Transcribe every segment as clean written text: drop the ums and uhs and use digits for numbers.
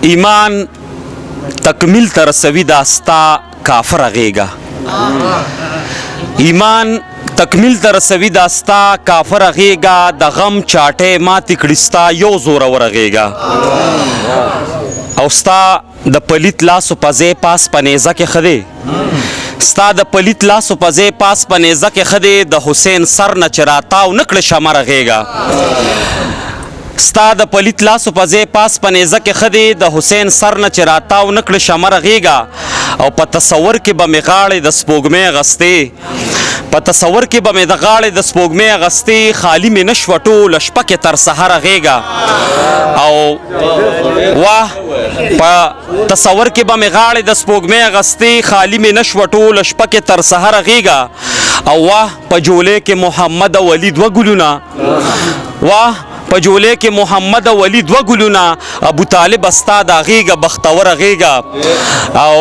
ایمان تکمیل تر رسوي دا ستا کافر غیږه ایمان تکمیل تر رسوي دا ستا کافر غیږه د غم چاټې ماتې کړي ستا یو زوروره غیږه او ستا د پلیت لاسو په ځای پاس په نیزه کې ښه دی ستا د پلیت لاسو په ځای پاس په نیزه کې ښه دی د حسین سر نه چې راتاو نه کړه شمره غیږه ستا د پلیت لاسو په ځای پاس په نیزه کې ښه دی د حسین سر نه چې راتاو نه کړه شمره غیږه او په تصور کې به مې غاړې د سپوږمۍ اغستې په تصور کې به مې د غاړې د سپوږمۍ اغستې خالي مې نه شوه ټوله شپه کې تر سهره غیږه او واه په تصور کې به مې غاړې د سپوږمۍ اغستې خالي مې نه شوه ټوله شپه کې تر سهره غیږه او واه په جولې کې محمد او علي دوه ګلونه واه په جولې کې محمد او علي دوه ګلونه ابو طالب ستا د غیږه بختوره غیږه او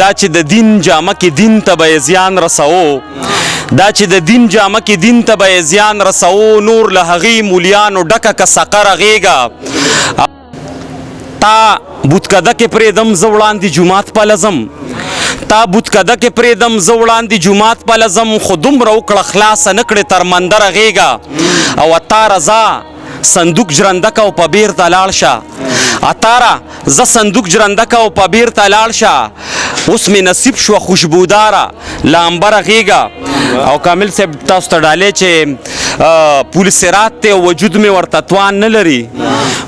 دا چې د دین جامه کې دین ته به زیان رسوو دا چې د دین جامه کې دین ته به زیان رسوو نور له هغې مولیانو ډکه که سقره غیږه تا بوتکده کې پرېږدم زه وړاندې جومات پله ځم تا بوتکده کې پرېږدم زه وړاندې جومات پله ځم خو دومره وکړه خلاصه نه کړې تر مندره غیږه او اتاره ځه صندوق جرندکه او په بیرته لاړ شه اتاره زه صندوق جرندکه او په بیرته لاړ شه اوس مې نصیب شوه خوشبوداره لامبره غیږه او کامل صاحب تاسو ته ډالۍ چې پولیسرات ته وجود مې ورته توان نه لري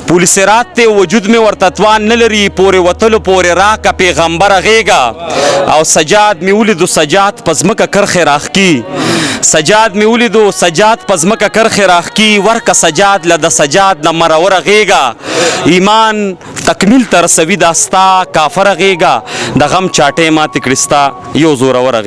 پولیسرات ته وجود مې ورته توان نه لري پورې وتلو پورې راکه پیغمبره غیږه او سجاد مې ولیدو سجاد په ځمکه کرښې راښکي سجاد مې ولیدو سجاد په ځمکه کرښې راښکي ورکه سجاد له د سجاد نه مروره غیږه ایمان تکمیل ته رسوي دا ستا کافره غیږه د غم چاټې ماتې کړي ستا یو زوروره